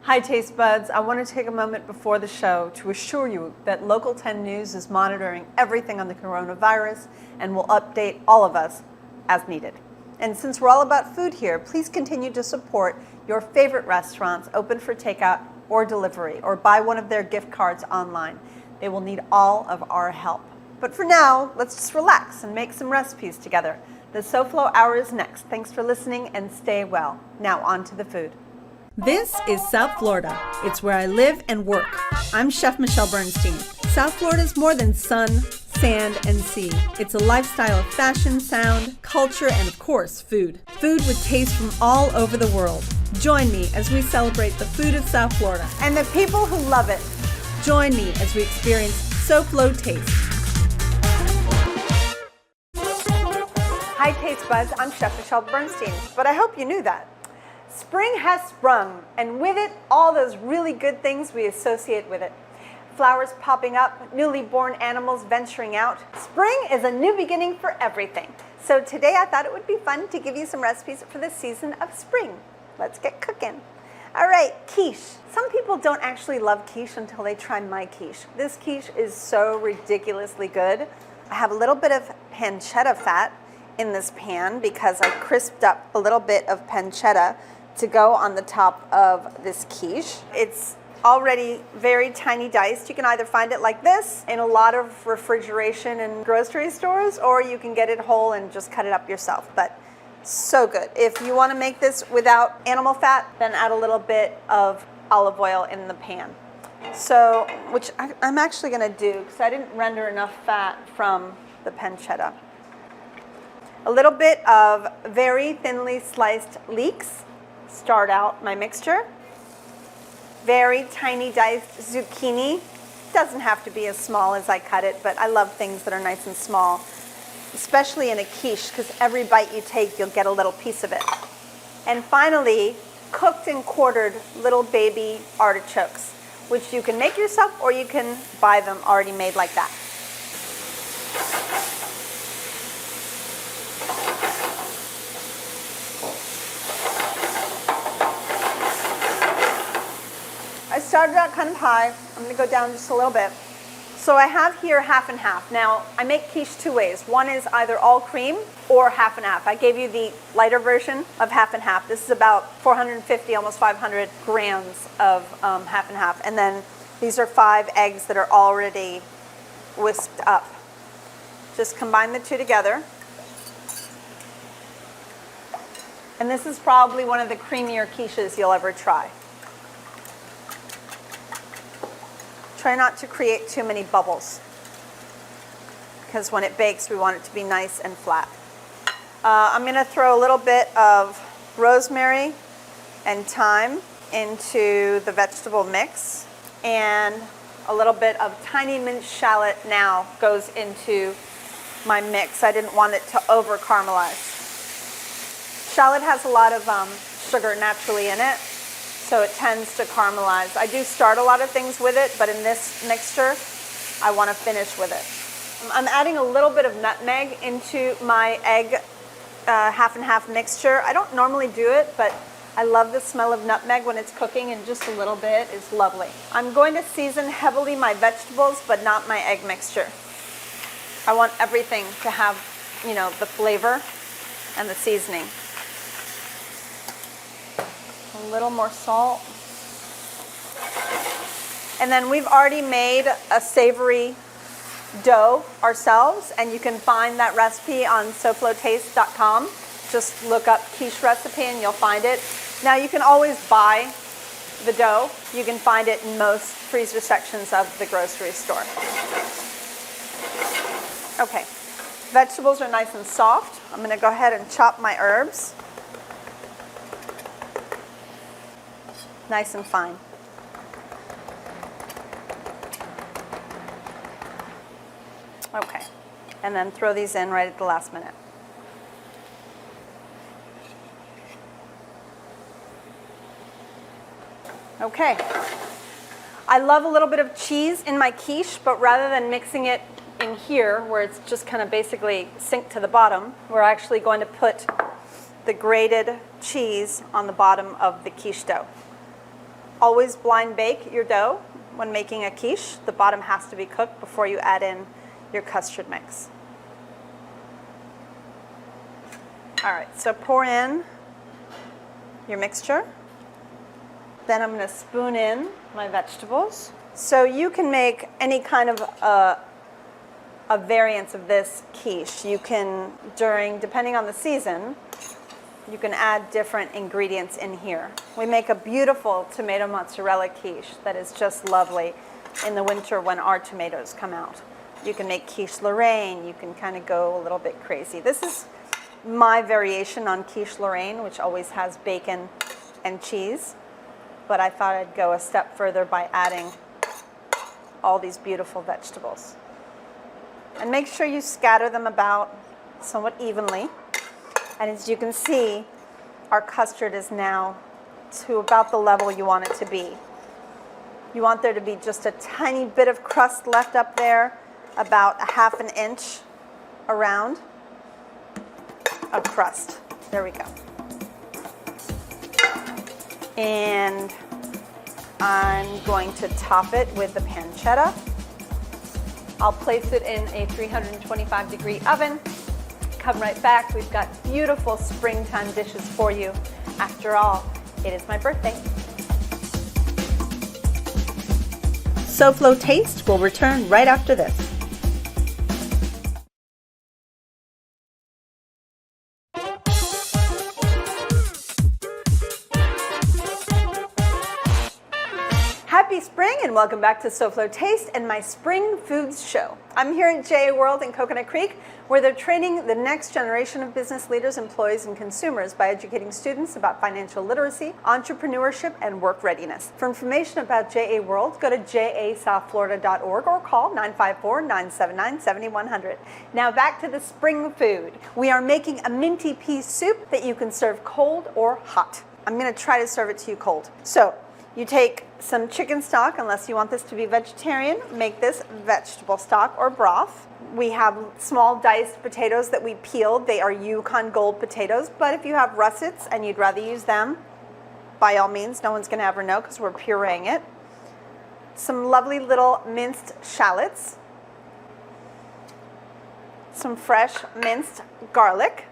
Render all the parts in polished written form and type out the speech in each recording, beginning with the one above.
Hi Taste Buds, I want to take a moment before the show to assure you that Local 10 News is monitoring everything on the coronavirus and will update all of us as needed. And since we're all about food here, please continue to support your favorite restaurants open for takeout or delivery, or buy one of their gift cards online. They will need all of our help. But for now, let's just relax and make some recipes together. The SoFlo Hour is next. Thanks for listening and stay well. Now on to the food. This is South Florida. It's where I live and work. I'm Chef Michelle Bernstein. South Florida is more than sun, sand, and sea. It's a lifestyle of fashion, sound, culture, and of course, food. Food with taste from all over the world. Join me as we celebrate the food of South Florida and the people who love it. Join me as we experience SoFlo taste. Hi Taste Buds, I'm Chef Michelle Bernstein, but I hope you knew that. Spring has sprung, and with it, all those really good things we associate with it. Flowers popping up, newly born animals venturing out. Spring is a new beginning for everything. So today I thought it would be fun to give you some recipes for the season of spring. Let's get cooking. All right, quiche. Some people don't actually love quiche until they try my quiche. This quiche is so ridiculously good. I have a little bit of pancetta fat in this pan because I crisped up a little bit of pancetta to go on the top of this quiche. It's already very tiny diced. You can either find it like this in a lot of refrigeration and grocery stores, or you can get it whole and just cut it up yourself. But so good. If you want to make this without animal fat, then add a little bit of olive oil in the pan. So, which I'm actually going to do because I didn't render enough fat from the pancetta. A little bit of very thinly sliced leeks start out my mixture. Very tiny diced zucchini. Doesn't have to be as small as I cut it, but I love things that are nice and small, especially in a quiche, because every bite you take, you'll get a little piece of it. And finally, cooked and quartered little baby artichokes, which you can make yourself or you can buy them already made like that. I started out kind of high. I'm going to go down just a little bit. So I have here half and half. Now, I make quiche two ways. One is either all cream or half and half. I gave you the lighter version of half and half. This is about 450, almost 500 grams of half and half. And then these are 5 eggs that are already whisked up. Just combine the two together. And this is probably one of the creamier quiches you'll ever try. Try not to create too many bubbles, because when it bakes, we want it to be nice and flat. I'm going to throw a little bit of rosemary and thyme into the vegetable mix, and a little bit of tiny minced shallot now goes into my mix. I didn't want it to over caramelize. Shallot has a lot of sugar naturally in it, so it tends to caramelize. I do start a lot of things with it, but in this mixture, I want to finish with it. I'm adding a little bit of nutmeg into my egg half and half mixture. I don't normally do it, but I love the smell of nutmeg when it's cooking, and just a little bit is lovely. I'm going to season heavily my vegetables, but not my egg mixture. I want everything to have, you know, the flavor and the seasoning. A little more salt. And then we've already made a savory dough ourselves, and you can find that recipe on SoFloTaste.com. Just look up quiche recipe and you'll find it. Now you can always buy the dough. You can find it in most freezer sections of the grocery store. Okay, vegetables are nice and soft. I'm going to go ahead and chop my herbs. Nice and fine. Okay, and then throw these in right at the last minute. Okay, I love a little bit of cheese in my quiche, but rather than mixing it in here where it's just kind of basically sink to the bottom, we're actually going to put the grated cheese on the bottom of the quiche dough. Always blind bake your dough when making a quiche. The bottom has to be cooked before you add in your custard mix. All right, so pour in your mixture. Then I'm going to spoon in my vegetables. So you can make any kind of a variance of this quiche. You can, depending on the season, you can add different ingredients in here. We make a beautiful tomato mozzarella quiche that is just lovely in the winter when our tomatoes come out. You can make quiche Lorraine. You can kind of go a little bit crazy. This is my variation on quiche Lorraine, which always has bacon and cheese. But I thought I'd go a step further by adding all these beautiful vegetables. And make sure you scatter them about somewhat evenly. And as you can see, our custard is now to about the level you want it to be. You want there to be just a tiny bit of crust left up there, about a half an inch around of crust. There we go. And I'm going to top it with the pancetta. I'll place it in a 325-degree oven. Come right back. We've got beautiful springtime dishes for you. After all, it is my birthday. SoFlo Taste will return right after this. Happy spring and welcome back to SoFlo Taste and my Spring Foods Show. I'm here at JA World in Coconut Creek, where they're training the next generation of business leaders, employees, and consumers by educating students about financial literacy, entrepreneurship, and work readiness. For information about JA World, go to jasouthflorida.org or call 954-979-7100. Now back to the spring food. We are making a minty pea soup that you can serve cold or hot. I'm going to try to serve it to you cold. So you take some chicken stock, unless you want this to be vegetarian, make this vegetable stock or broth. We have small diced potatoes that we peeled. They are Yukon Gold potatoes, but if you have russets and you'd rather use them, by all means, no one's going to ever know because we're pureeing it. Some lovely little minced shallots. Some fresh minced garlic.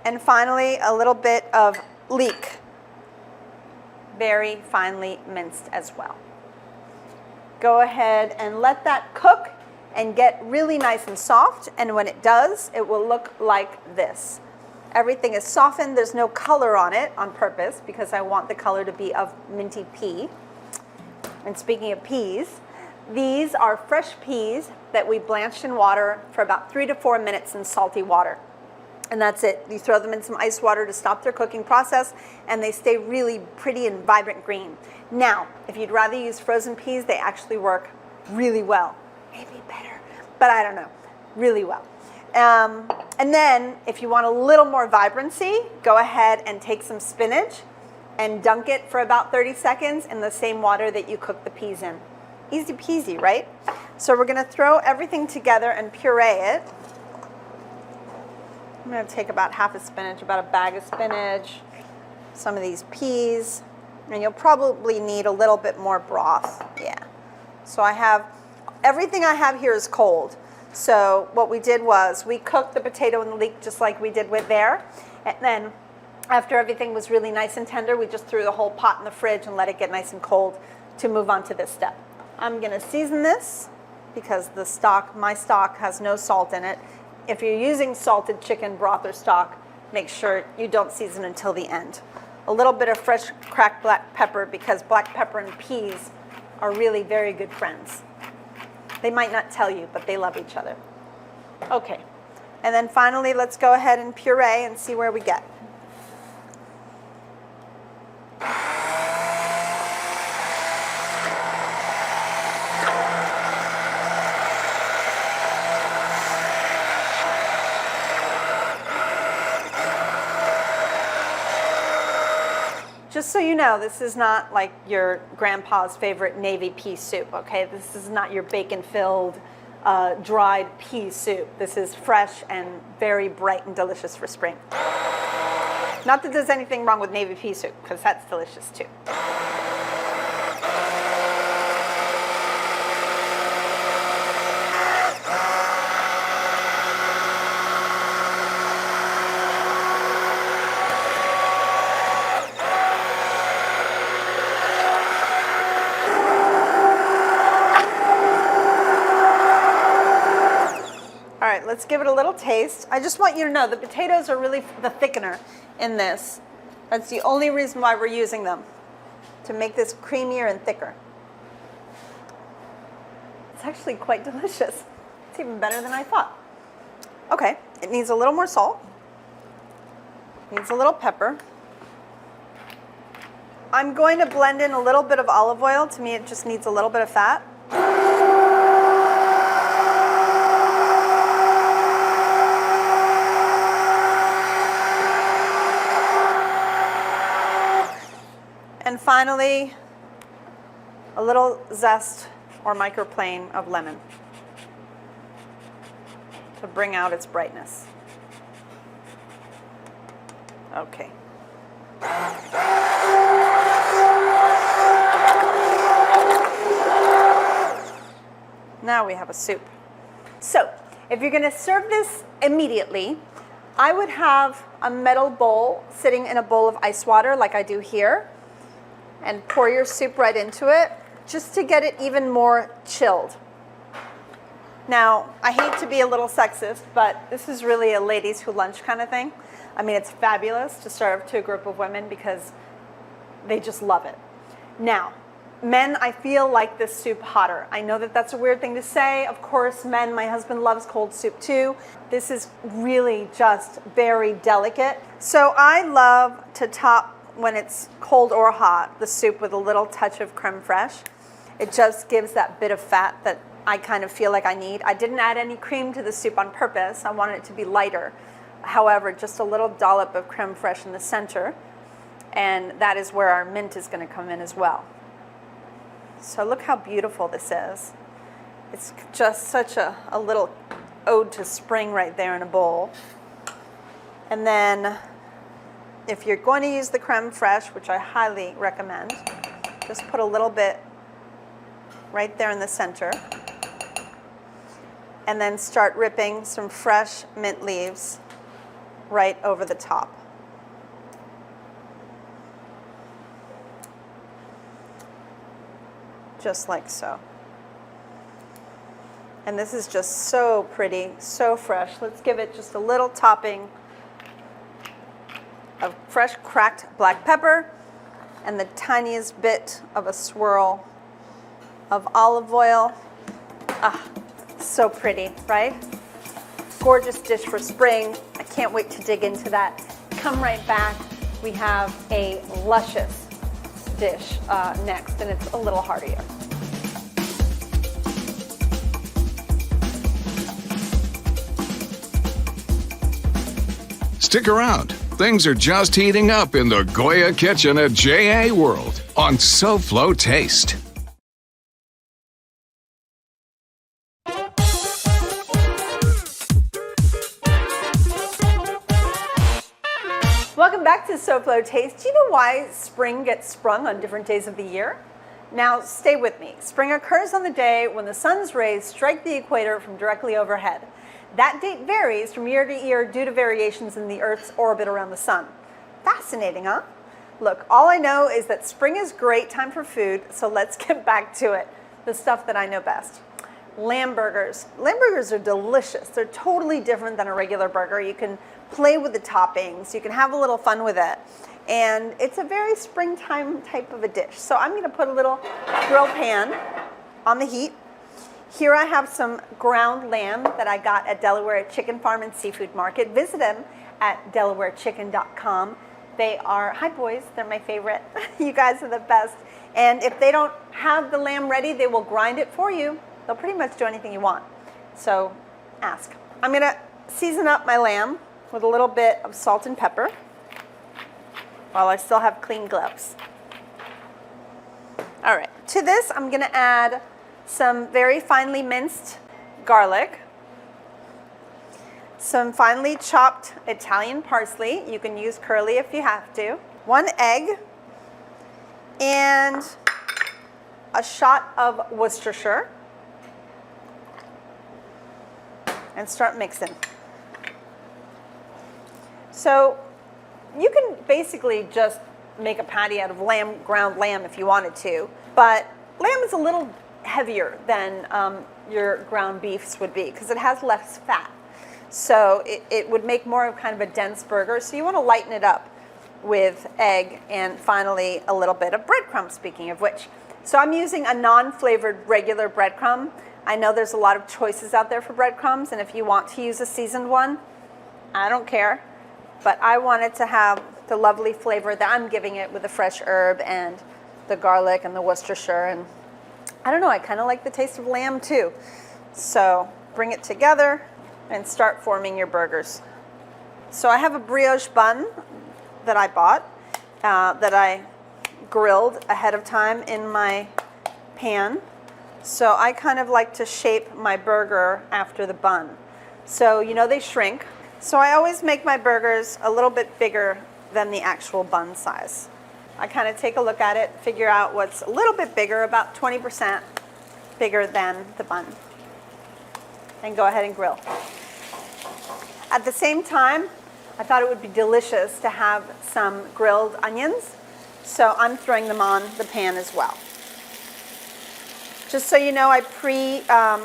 And finally, a little bit of leek. Very finely minced as well. Go ahead and let that cook and get really nice and soft, and when it does, it will look like this. Everything is softened. There's no color on it on purpose because I want the color to be of minty pea. And speaking of peas, these are fresh peas that we blanched in water for about 3 to 4 minutes in salty water. And that's it. You throw them in some ice water to stop their cooking process, and they stay really pretty and vibrant green. Now, if you'd rather use frozen peas, they actually work really well. Maybe better, but I don't know. Really well. And then, if you want a little more vibrancy, go ahead and take some spinach and dunk it for about 30 seconds in the same water that you cook the peas in. Easy peasy, right? So we're going to throw everything together and puree it. I'm going to take about half a spinach, about a bag of spinach, some of these peas, and you'll probably need a little bit more broth. Yeah. So I have, everything I have here is cold. So what we did was we cooked the potato and the leek just like we did with there. And then after everything was really nice and tender, we just threw the whole pot in the fridge and let it get nice and cold to move on to this step. I'm going to season this because the stock, my stock, has no salt in it. If you're using salted chicken broth or stock, make sure you don't season until the end. A little bit of fresh cracked black pepper because black pepper and peas are really very good friends. They might not tell you, but they love each other. Okay, and then finally, let's go ahead and puree and see where we get. Just so you know, this is not like your grandpa's favorite navy pea soup, okay? This is not your bacon-filled, dried pea soup. This is fresh and very bright and delicious for spring. Not that there's anything wrong with navy pea soup, because that's delicious too. All right, let's give it a little taste. I just want you to know the potatoes are really the thickener in this. That's the only reason why we're using them, to make this creamier and thicker. It's actually quite delicious. It's even better than I thought. Okay, it needs a little more salt. Needs a little pepper. I'm going to blend in a little bit of olive oil. To me, it just needs a little bit of fat. And finally, a little zest or microplane of lemon to bring out its brightness. Okay. Now we have a soup. So, if you're going to serve this immediately, I would have a metal bowl sitting in a bowl of ice water like I do here, and pour your soup right into it just to get it even more chilled. Now, I hate to be a little sexist, but this is really a ladies who lunch kind of thing. I mean, it's fabulous to serve to a group of women because they just love it. Now, men, I feel like this soup hotter. I know that that's a weird thing to say. Of course, men, my husband loves cold soup too. This is really just very delicate. So I love to top, when it's cold or hot, the soup with a little touch of creme fraiche. It just gives that bit of fat that I kind of feel like I need. I didn't add any cream to the soup on purpose. I wanted it to be lighter. However, just a little dollop of creme fraiche in the center, and that is where our mint is going to come in as well. So look how beautiful this is. It's just such a little ode to spring right there in a bowl. And then, if you're going to use the creme fraiche, which I highly recommend, just put a little bit right there in the center. And then start ripping some fresh mint leaves right over the top. Just like so. And this is just so pretty, so fresh. Let's give it just a little topping of fresh cracked black pepper and the tiniest bit of a swirl of olive oil. Ah, so pretty, right? Gorgeous dish for spring. I can't wait to dig into that. Come right back. We have a luscious dish next, and it's a little heartier. Stick around. Things are just heating up in the Goya kitchen at JA World on SoFlo Taste. Welcome back to SoFlo Taste. Do you know why spring gets sprung on different days of the year? Now, stay with me. Spring occurs on the day when the sun's rays strike the equator from directly overhead. That date varies from year to year due to variations in the Earth's orbit around the sun. Fascinating, huh? Look, all I know is that spring is a great time for food, so let's get back to it. The stuff that I know best. Lamb burgers. Lamb burgers are delicious. They're totally different than a regular burger. You can play with the toppings. You can have a little fun with it. And it's a very springtime type of a dish. So I'm going to put a little grill pan on the heat. Here I have some ground lamb that I got at Delaware Chicken Farm and Seafood Market. Visit them at delawarechicken.com. They are, hi boys, they're my favorite. You guys are the best. And if they don't have the lamb ready, they will grind it for you. They'll pretty much do anything you want. So ask. I'm going to season up my lamb with a little bit of salt and pepper while I still have clean gloves. All right, to this I'm going to add some very finely minced garlic, Some finely chopped Italian parsley. You can use curly if you have to. 1 egg. And a shot of Worcestershire. And start mixing. So you can basically just make a patty out of ground lamb if you wanted to, but lamb is a little heavier than your ground beefs would be because it has less fat. So it would make more of kind of a dense burger. So you want to lighten it up with egg and finally a little bit of breadcrumb, speaking of which. So I'm using a non-flavored regular breadcrumb. I know there's a lot of choices out there for breadcrumbs, and if you want to use a seasoned one, I don't care. But I wanted to have the lovely flavor that I'm giving it with the fresh herb and the garlic and the Worcestershire. And I don't know, I kind of like the taste of lamb too. So bring it together and start forming your burgers. So I have a brioche bun that I bought, that I grilled ahead of time in my pan. So I kind of like to shape my burger after the bun. So you know they shrink. So I always make my burgers a little bit bigger than the actual bun size. I kind of take a look at it, figure out what's a little bit bigger, about 20% bigger than the bun, and go ahead and grill. At the same time, I thought it would be delicious to have some grilled onions, so I'm throwing them on the pan as well. Just so you know, I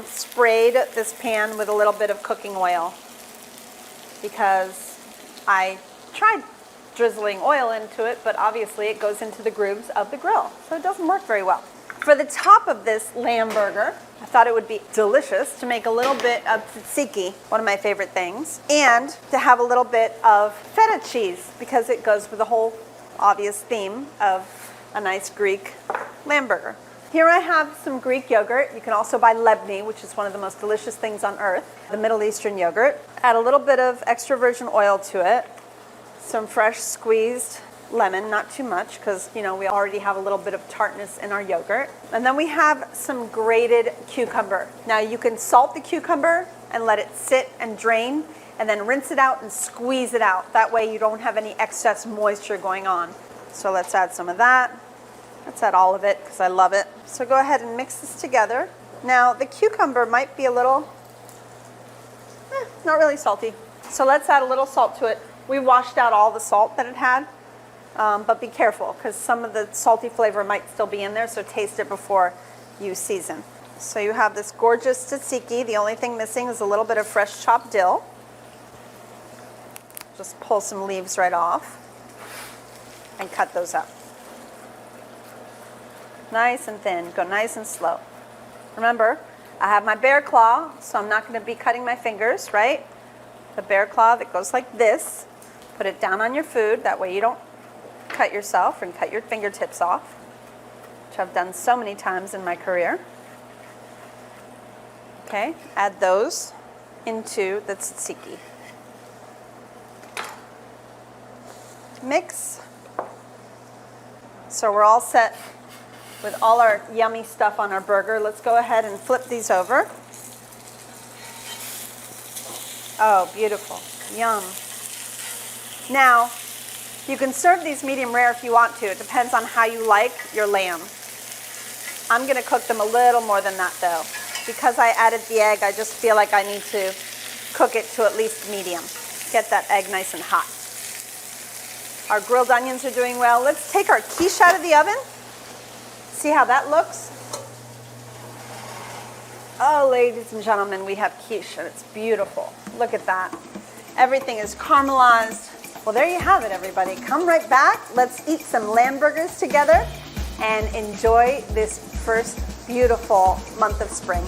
sprayed this pan with a little bit of cooking oil because I tried drizzling oil into it, but obviously it goes into the grooves of the grill, so it doesn't work very well. For the top of this lamb burger, I thought it would be delicious to make a little bit of tzatziki, one of my favorite things, and to have a little bit of feta cheese because it goes with the whole obvious theme of a nice Greek lamb burger. Here I have some Greek yogurt. You can also buy lebni, which is one of the most delicious things on earth, the Middle Eastern yogurt. Add a little bit of extra virgin oil to it, some fresh squeezed lemon, not too much because we already have a little bit of tartness in our yogurt. And then we have some grated cucumber. Now you can salt the cucumber and let it sit and drain and then rinse it out and squeeze it out. That way you don't have any excess moisture going on. So let's add some of that. Let's add all of it because I love it. So go ahead and mix this together. Now the cucumber might be a little, not really salty. So let's add a little salt to it. We washed out all the salt that it had, but be careful because some of the salty flavor might still be in there, so taste it before you season. So you have this gorgeous tzatziki. The only thing missing is a little bit of fresh chopped dill. Just pull some leaves right off and cut those up. Nice and thin, go nice and slow. Remember, I have my bear claw, so I'm not going to be cutting my fingers, right? The bear claw that goes like this. Put it down on your food, that way you don't cut yourself and cut your fingertips off, which I've done so many times in my career. Okay, add those into the tzatziki. Mix. So we're all set with all our yummy stuff on our burger. Let's go ahead and flip these over. Oh, beautiful. Yum. Now, you can serve these medium rare if you want to. It depends on how you like your lamb. I'm going to cook them a little more than that though. Because I added the egg, I just feel like I need to cook it to at least medium. Get that egg nice and hot. Our grilled onions are doing well. Let's take our quiche out of the oven. See how that looks? Oh, ladies and gentlemen, we have quiche and it's beautiful. Look at that. Everything is caramelized. Well, there you have it, everybody. Come right back. Let's eat some lamb burgers together and enjoy this first beautiful month of spring.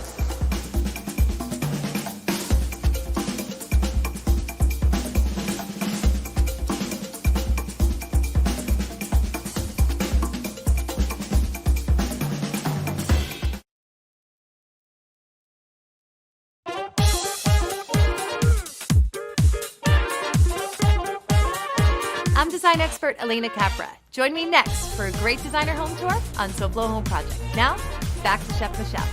I'm design expert ALENA CAPRA. Join me next for a great designer home tour on SoFlo Home Project. Now, back to Chef Michelle.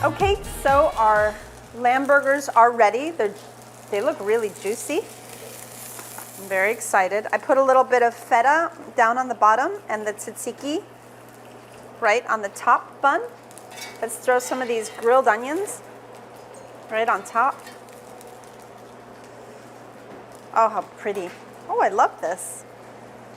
Okay, so our lamb burgers are ready. They look really juicy. I'm very excited. I put a little bit of feta down on the bottom and the tzatziki right on the top bun. Let's throw some of these grilled onions right on top. Oh, how pretty. Oh, I love this.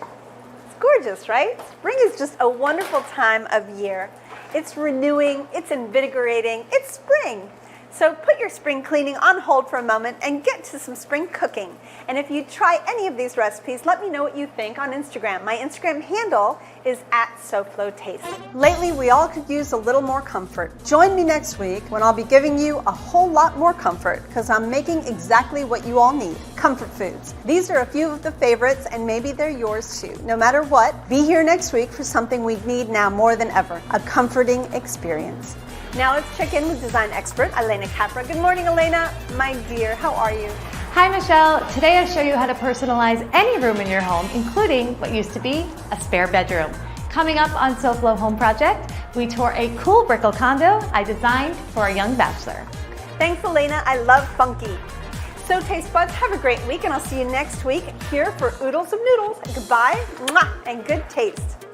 It's gorgeous, right? Spring is just a wonderful time of year. It's renewing, it's invigorating, it's spring. So put your spring cleaning on hold for a moment and get to some spring cooking. And if you try any of these recipes, let me know what you think on Instagram. My Instagram handle is @SoFloTaste. Lately, we all could use a little more comfort. Join me next week when I'll be giving you a whole lot more comfort because I'm making exactly what you all need, comfort foods. These are a few of the favorites and maybe they're yours too. No matter what, be here next week for something we need now more than ever, a comforting experience. Now let's check in with design expert ALENA CAPRA. Good morning, ALENA. My dear, how are you? Hi, Michelle. Today I show you how to personalize any room in your home, including what used to be a spare bedroom. Coming up on SoFlo Home Project, we tour a cool brickle condo I designed for a young bachelor. Thanks, ALENA. I love funky. So taste buds, have a great week, and I'll see you next week here for Oodles of Noodles. Goodbye, mwah, and good taste.